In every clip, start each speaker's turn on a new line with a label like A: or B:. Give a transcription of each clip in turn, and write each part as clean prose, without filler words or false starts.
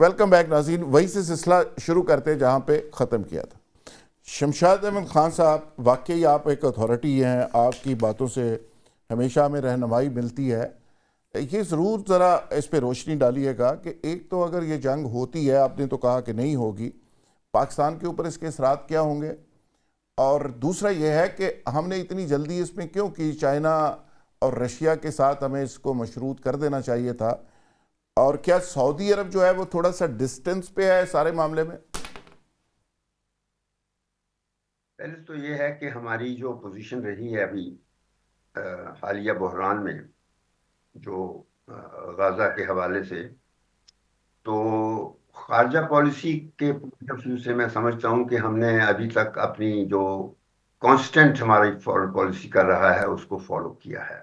A: Welcome back नाज़रीन। वही से सिलसिला शुरू करते हैं जहाँ पे ख़त्म किया था। शमशाद अहमद ख़ान साहब, वाकई आप एक अथॉरिटी हैं, आपकी बातों से हमेशा हमें रहनुमाई मिलती है। ये ज़रूर ज़रा इस पर रोशनी डालिएगा कि एक तो अगर ये जंग होती है, आपने तो कहा कि नहीं होगी, पाकिस्तान के ऊपर इसके असरात क्या होंगे, और दूसरा यह है कि हमने इतनी जल्दी इसमें क्यों की। चाइना और रशिया के साथ हमें इसको मशरूत कर देना चाहिए था। और क्या सऊदी अरब जो है वो थोड़ा सा डिस्टेंस पे है सारे मामले में?
B: पहले तो ये है कि हमारी जो पोजीशन रही है अभी हालिया बहरान में, जो गाजा के हवाले से, तो खारजा पॉलिसी के पॉइंट ऑफ व्यू से मैं समझता हूँ कि हमने अभी तक अपनी जो कांस्टेंट हमारी फॉरेन पॉलिसी कर रहा है उसको फॉलो किया है।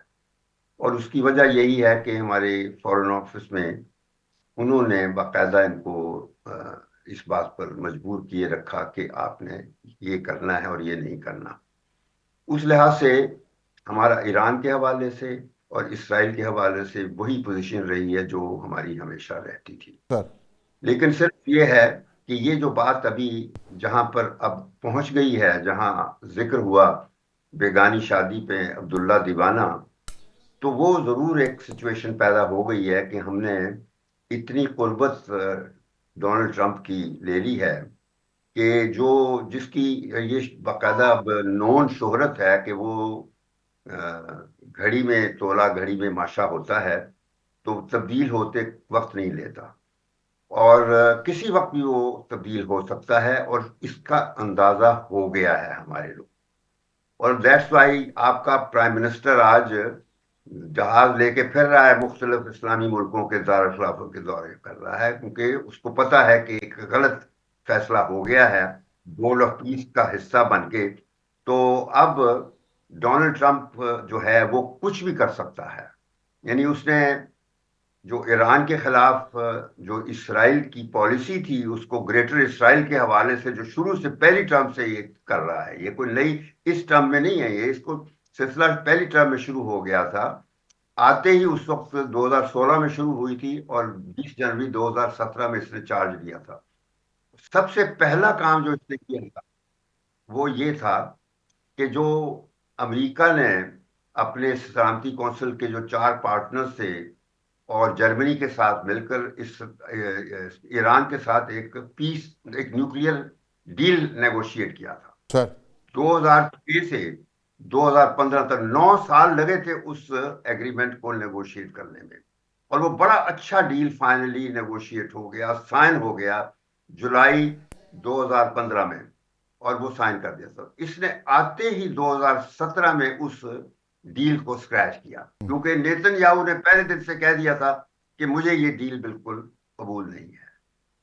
B: और उसकी वजह यही है कि हमारे फॉरेन ऑफिस में उन्होंने बाकायदा इनको इस बात पर मजबूर किए रखा कि आपने ये करना है और ये नहीं करना। उस लिहाज से हमारा ईरान के हवाले से और इसराइल के हवाले से वही पोजीशन रही है जो हमारी हमेशा रहती थी।
A: सर।
B: लेकिन सिर्फ ये है कि ये जो बात अभी जहां पर अब पहुंच गई है, जहां जिक्र हुआ बेगानी शादी पे अब्दुल्ला दीवाना, तो वो जरूर एक सिचुएशन पैदा हो गई है कि हमने इतनी कुर्बत डोनाल्ड ट्रंप की ले ली है कि जो जिसकी ये बाकायदा अब नॉन शोहरत है कि वो घड़ी में तोला घड़ी में माशा होता है, तो तब्दील होते वक्त नहीं लेता। और किसी वक्त भी वो तब्दील हो सकता है और इसका अंदाजा हो गया है हमारे लोग। और दैट्स वाई आपका प्राइम मिनिस्टर आज जहाज लेके फिर रहा है, मुख्तलिफ इस्लामी मुल्कों के दारुल खिलाफत के दौरे कर रहा है, क्योंकि उसको पता है कि एक गलत फैसला हो गया है बोर्ड ऑफ पीस का हिस्सा बन के। तो अब डोनाल्ड ट्रंप जो है वो कुछ भी कर सकता है। यानी उसने जो ईरान के खिलाफ जो इसराइल की पॉलिसी थी उसको ग्रेटर इसराइल के हवाले से जो शुरू से पहली टर्म से ये कर रहा है, ये कोई नई इस टर्म में नहीं है, ये इसको सिलसिला पहली टर्म में शुरू हो गया था। आते ही उस वक्त 2016 में शुरू हुई थी और 20 जनवरी 2017 में इसने चार्ज लिया था। सबसे पहला काम जो इसने किया था वो ये था कि जो अमेरिका ने अपने सलामती कौंसिल के जो 4 पार्टनर्स थे और जर्मनी के साथ मिलकर इस ईरान के साथ एक न्यूक्लियर डील नेगोशिएट किया था।
A: सर।
B: 2006 से 2015 तक 9 साल लगे थे उस एग्रीमेंट को नेगोशिएट करने में। और वो बड़ा अच्छा डील फाइनली नेगोशिएट हो गया, साइन हो गया जुलाई 2015 में, और वो साइन कर दिया था। इसने आते ही 2017 में उस डील को स्क्रैच किया, क्योंकि नेतन्याहू ने पहले दिन से कह दिया था कि मुझे ये डील बिल्कुल कबूल नहीं है।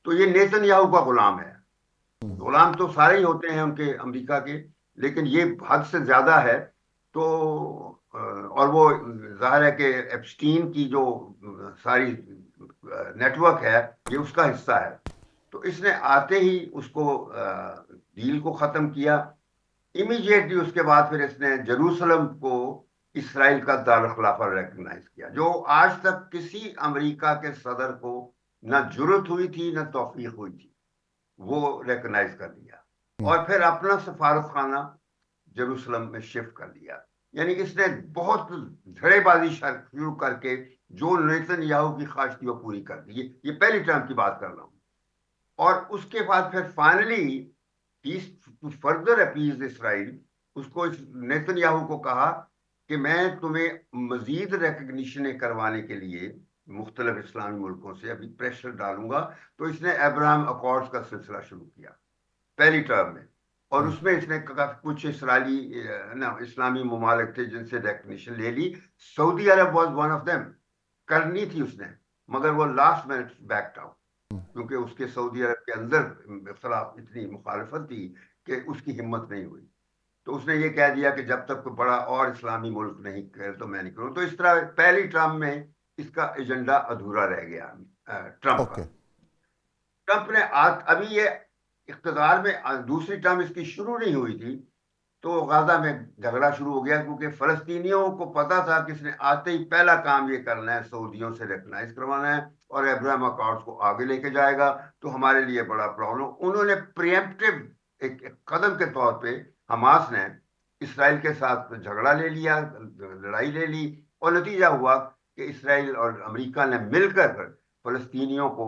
B: तो ये नेतन्याहू का गुलाम है। गुलाम तो सारे ही होते हैं उनके अमेरिका के, लेकिन ये हद से ज्यादा है। तो और वो जाहिर है कि एप्स्टीन की जो सारी नेटवर्क है ये उसका हिस्सा है। तो इसने आते ही उसको डील को खत्म किया। इमीडिएटली उसके बाद फिर इसने जेरूसलम को इसराइल का दारुल खिलाफा रिकग्नाइज किया, जो आज तक किसी अमेरिका के सदर को न जुर्रत हुई थी न तौफीक हुई थी, वो रिकग्नाइज कर दिया। और फिर अपना सफारत खाना जेरूसलम में शिफ्ट कर दिया। यानी इसने बहुत धड़ेबाजी शुरू करके जो नेतन्याहू की ख्वाहिश थी वो पूरी कर दी। ये पहली टर्म की बात कर रहा हूं। और उसके बाद फिर फाइनली ही टू फर्दर अपीज इसराइल, उसको नेतन्याहू को कहा कि मैं तुम्हें मजीद रिकग्निशन करवाने के लिए मुख्तलिफ इस्लामी मुल्कों से अभी प्रेशर डालूंगा। तो इसने अब्राहम अकॉर्ड्स का सिलसिला शुरू किया पहली टर्म में। और उसमें इसने कुछ इसराइली ना इस्लामी ममालिक थे जिनसे रिकग्निशन ले ली। Saudi Arab was one of them. करनी थी उसने, मगर वो लास्ट मिनट बैक आउट, क्योंकि उसके सऊदी अरब के अंदर खिलाफ इतनी मुखालफत थी कि उसकी हिम्मत नहीं हुई। तो उसने ये कह दिया कि जब तक कोई बड़ा और इस्लामी मुल्क नहीं करे तो मैं नहीं करूँ। तो इस तरह पहली टर्म में इसका एजेंडा अधूरा रह गया ट्रंप
A: ओके।
B: का। ट्रंप ने आज अभी ये इख्तिदार में दूसरी टर्म इसकी शुरू नहीं हुई थी तो गाजा में झगड़ा शुरू हो गया, क्योंकि फलस्तीनियों को पता था कि इसने आते ही पहला काम ये करना है, सऊदियों से रिकग्नाइज करवाना है और अब्राहम अकॉर्ड्स को आगे लेके जाएगा तो हमारे लिए बड़ा प्रॉब्लम। उन्होंने प्रिएम्प्टिव एक कदम के तौर पे हमास ने इसराइल के साथ झगड़ा ले लिया, लड़ाई ले ली, और नतीजा हुआ कि इसराइल और अमेरिका ने मिलकर फलस्तीनियों को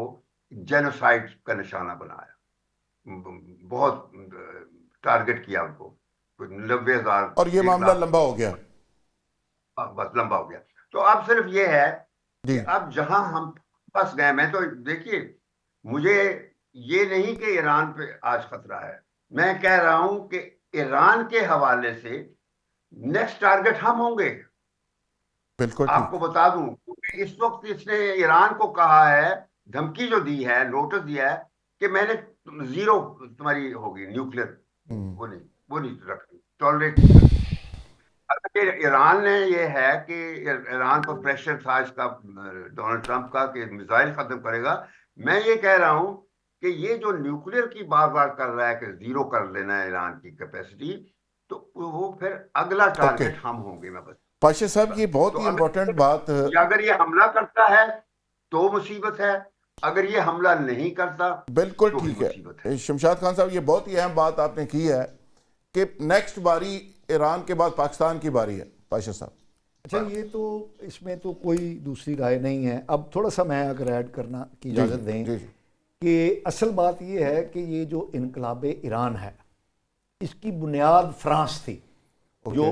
B: जेनोसाइड का निशाना बनाया, बहुत टारगेट किया उनको, 90,000।
A: और ये मामला लंबा हो गया,
B: बस लंबा हो गया। तो अब सिर्फ ये है कि अब जहां हम फंस गए, मैं तो देखिए, मुझे ये नहीं कि ईरान पे आज खतरा है, मैं कह रहा हूं कि ईरान के हवाले से नेक्स्ट टारगेट हम होंगे।
A: बिल्कुल
B: आपको बता दूं, क्योंकि इस वक्त इसने ईरान को कहा है, धमकी जो दी है, नोटिस दिया है कि मैंने जीरो तुम्हारी होगी न्यूक्लियर, वो नहीं रखनी, टॉलरेट। ईरान ने ये है कि ईरान पर प्रेशर था इसका, डोनाल्ड ट्रंप का, कि मिसाइल खत्म करेगा। मैं ये कह रहा हूं कि ये जो न्यूक्लियर की बार बार कर रहा है कि जीरो कर लेना है ईरान की कैपेसिटी, तो वो फिर अगला टारगेट हम होंगे। मैं बस
A: पाशा साहब, ये बहुत ही इंपॉर्टेंट बात,
B: अगर ये हमला करता है तो मुसीबत है, अगर ये हमला नहीं करता
A: बिल्कुल
B: तो
A: ठीक
B: है।
A: शमशाद खान साहब, ये बहुत ही अहम बात आपने की है कि नेक्स्ट बारी ईरान के बाद पाकिस्तान की बारी है। पाशा साहब,
C: अच्छा, ये तो इसमें तो कोई दूसरी राय नहीं है। अब थोड़ा सा मैं अगर ऐड करना की इजाज़त दें कि असल बात ये है कि ये जो इनकलाब ईरान है, इसकी बुनियाद फ्रांस थी, जो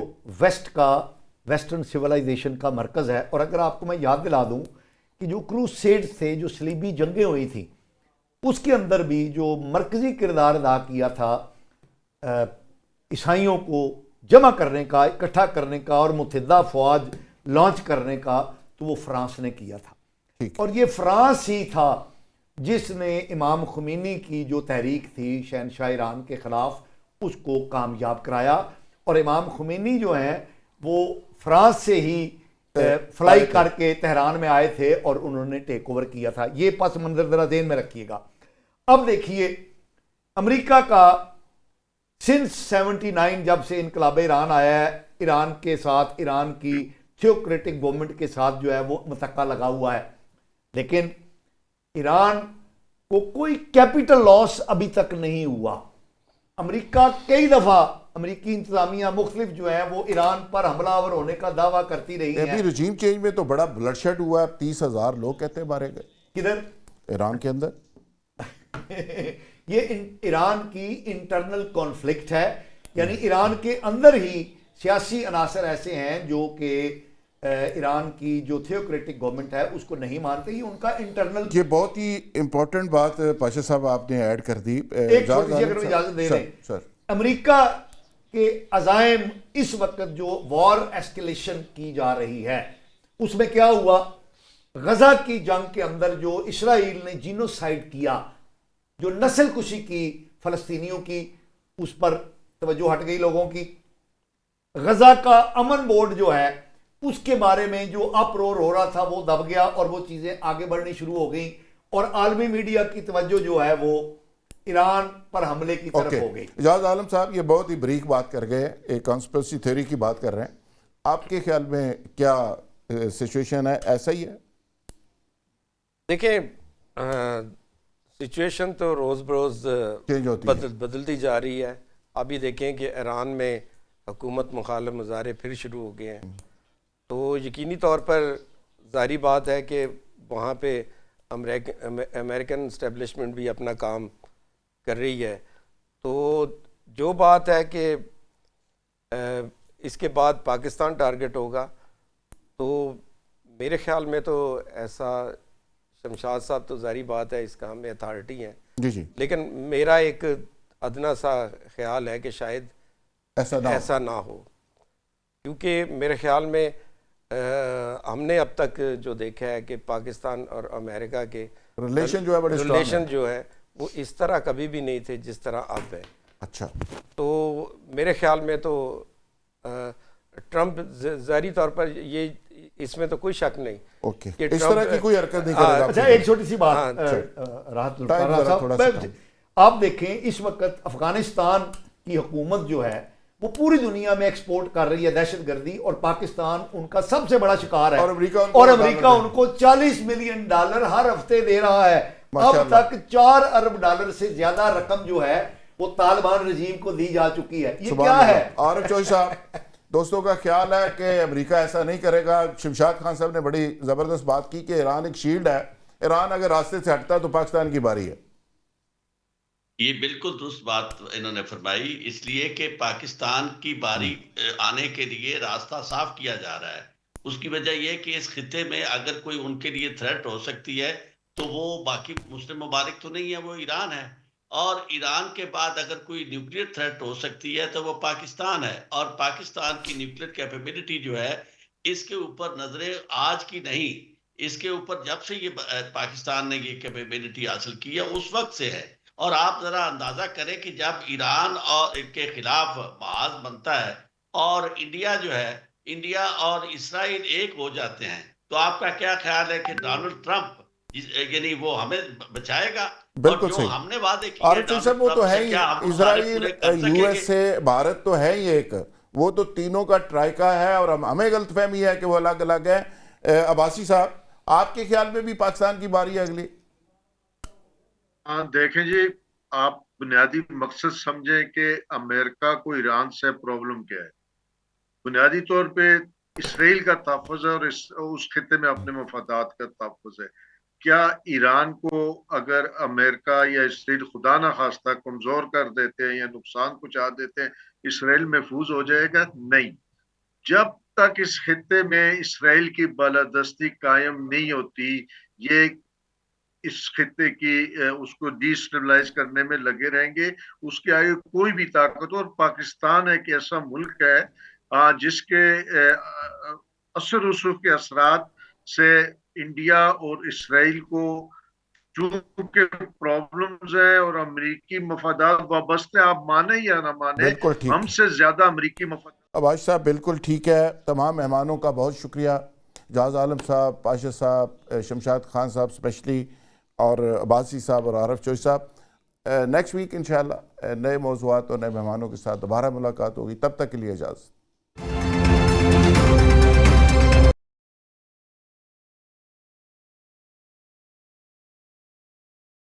C: वेस्टर्न सिविलाइजेशन का मरकज़ है। और अगर आपको मैं याद दिला दूं कि जो क्रूसेड्स थे, जो सलीबी जंगें हुई थी, उसके अंदर भी जो मरकज़ी किरदार अदा किया था ईसाइयों को जमा करने का, इकट्ठा करने का और मुत्तहिदा फ़ौज लॉन्च करने का, तो वो फ्रांस ने किया था। और ये फ्रांस ही था जिसने इमाम खुमैनी की जो तहरीक थी शहनशाह ईरान के ख़िलाफ़, उसको कामयाब कराया। और इमाम खुमैनी जो हैं वो फ्रांस से ही फ्लाई करके तेहरान में आए थे और उन्होंने टेक ओवर किया था। ये पस मंजर ज़रा ज़हन में रखिएगा। अब देखिए, अमेरिका का सिंस 79 जब से इनकलाब ईरान आया है, ईरान के साथ, ईरान की थियोक्रेटिक गवर्नमेंट के साथ जो है वो मतक्का लगा हुआ है, लेकिन ईरान को कोई कैपिटल लॉस अभी तक नहीं हुआ। अमेरिका कई दफ़ा, अमेरिकी इंतजामिया मुख्तलिफ जो है वो ईरान पर हमलावर होने का दावा करती रही है।
A: अभी रजीम चेंज में तो बड़ा ब्लडशेड हुआ है, 30,000 लोग कहते हैं मारे गए।
B: किधर?
A: ईरान के अंदर।
C: ये ईरान की इंटरनल कॉन्फ्लिक्ट है, यानी ईरान के अंदर ही सियासी अनासर ऐसे हैं जो कि ईरान की जो थियोक्रेटिक गवर्नमेंट है उसको नहीं मानते, ही उनका इंटरनल।
A: ये बहुत ही इंपॉर्टेंट बात पाशा साहब आपने ऐड कर दी।
C: एक छोटी सी अगर इजाजत दे दें, अमेरिका के अज़ाइम इस वक्त जो वॉर एस्केलेशन की जा रही है, उसमें क्या हुआ, गजा की जंग के अंदर जो इसराइल ने जीनोसाइड किया, जो नस्ल कुशी की फलस्तीनियों की, उस पर तवज्जो हट गई लोगों की। गजा का अमन बोर्ड जो है उसके बारे में जो अपरोर हो रहा था वो दब गया और वो चीजें आगे बढ़नी शुरू हो गई, और आलमी मीडिया की तवज्जो जो है वो ईरान पर हमले की तरफ हो गई।
A: इजाज़ आलम साहब, ये बहुत ही बरीक बात कर गए, एक कॉन्स्पिरेसी थ्योरी की बात कर रहे हैं। आपके ख्याल में क्या सिचुएशन है, ऐसा ही है?
D: देखिए, सिचुएशन तो रोज़ बरोज़
A: चेंज होती
D: बदलती जा रही है। अभी देखें कि ईरान में हुकूमत मुखालिफ मुजाहरे फिर शुरू हो गए हैं, तो यकीनी तौर पर ज़ाहिर बात है कि वहाँ पे अमेरिकन इस्टेब्लिशमेंट भी अपना काम कर रही है। तो जो बात है कि इसके बाद पाकिस्तान टारगेट होगा, तो मेरे ख्याल में तो ऐसा, शमशाद साहब तो ज़ाहिर बात है इसका हमें अथॉरिटी हैं
A: जी,
D: लेकिन मेरा एक अदना सा ख्याल है कि शायद ऐसा ना हो, क्योंकि मेरे ख्याल में हमने अब तक जो देखा है कि पाकिस्तान और अमेरिका के
A: रिलेशन जो है, बड़े
D: रिलेशन जो है वो इस तरह कभी भी नहीं थे जिस तरह अब है।
A: अच्छा,
D: तो मेरे ख्याल में तो ट्रंप ज़ाहिरी तौर पर ये, इसमें तो कोई शक नहीं
A: ओके, इस तरह की कोई हरकत नहीं करेगा।
C: अच्छा, एक छोटी सी बात राहत, आप देखें इस वक्त अफगानिस्तान की हुकूमत जो है वो पूरी दुनिया में एक्सपोर्ट कर रही है दहशतगर्दी, और पाकिस्तान उनका सबसे बड़ा शिकार है।
A: और अमेरिका
C: उनको $40 मिलियन हर हफ्ते दे रहा है। अब तक $4 अरब से ज्यादा रकम जो है वो तालिबान रजीम को दी जा चुकी है। ये क्या है?
A: आरिफ चौधरी साहब, दोस्तों का ख्याल है कि अमेरिका ऐसा नहीं करेगा। शमशाद खान साहब ने बड़ी जबरदस्त बात की कि ईरान एक शील्ड है, ईरान अगर रास्ते से हटता है तो पाकिस्तान की बारी है।
E: ये बिल्कुल दुरुस्त बात इन्होंने फरमाई, इसलिए कि पाकिस्तान की बारी आने के लिए रास्ता साफ किया जा रहा है। उसकी वजह यह कि इस खिते में अगर कोई उनके लिए थ्रेट हो सकती है तो वो बाकी मुस्लिम ममालिक तो नहीं है, वो ईरान है। और ईरान के बाद अगर कोई न्यूक्लियर थ्रेट हो सकती है तो वो पाकिस्तान है। और पाकिस्तान की न्यूक्लियर कैपेबिलिटी जो है, इसके ऊपर नजरें आज की नहीं, इसके ऊपर जब से ये पाकिस्तान ने ये कैपेबिलिटी हासिल की है उस वक्त से है। और आप जरा अंदाजा करें कि जब ईरान और इनके खिलाफ महाज बनता है और इंडिया जो है, इंडिया और इसराइल एक हो जाते हैं, तो आपका क्या ख्याल है कि डोनाल्ड ट्रंप यानी वो हमें बचाएगा?
A: बिल्कुल
E: और जो
A: सही।
E: हमने वादे किए
A: आरिफ साहब, वो तो है ही, इजराइल, यूएसए, भारत तो है ही एक, वो तो तीनों का ट्राइका है और हमें गलतफहमी है कि वो अलग अलग है। अब्बासी साहब, आपके ख्याल में भी पाकिस्तान की बारी है अगली?
F: हाँ देखें जी, आप बुनियादी मकसद समझें कि अमेरिका को ईरान से प्रॉब्लम क्या है। बुनियादी तौर पे इसराइल का तहफ़्फ़ुज़ है और उस खिते में अपने मफादात का तहफ़्फ़ुज़ है। क्या ईरान को अगर अमेरिका या इसराइल खुदा ना खास्ता कमजोर कर देते हैं या नुकसान पहुंचा देते हैं, इसराइल महफूज हो जाएगा? नहीं। जब तक इस खिते में इसराइल की बालादस्ती कायम नहीं होती, ये इस खिते की उसको डिस्टेबलाइज करने में लगे रहेंगे। उसके आगे कोई भी ताकत, और पाकिस्तान एक ऐसा मुल्क है जिसके असर रसूख के असरात से इंडिया और इसराइल को चूंकि प्रॉब्लम्स है और अमरीकी मफादात वाबस्ते, आप माने या ना माने, हमसे ज्यादा अमरीकी मफादात।
A: अब्बासी साहब, बिल्कुल ठीक है। तमाम मेहमानों का बहुत शुक्रिया, जहाज आलम साहब, पाशा साहब, शमशाद खान साहब स्पेशली, और अब्बासी साहब और आरिफ चौधरी साहब। नेक्स्ट वीक इंशाल्लाह नए मौज़ूआत और नए मेहमानों के साथ दोबारा मुलाकात होगी। तब तक के लिए इजाज़त।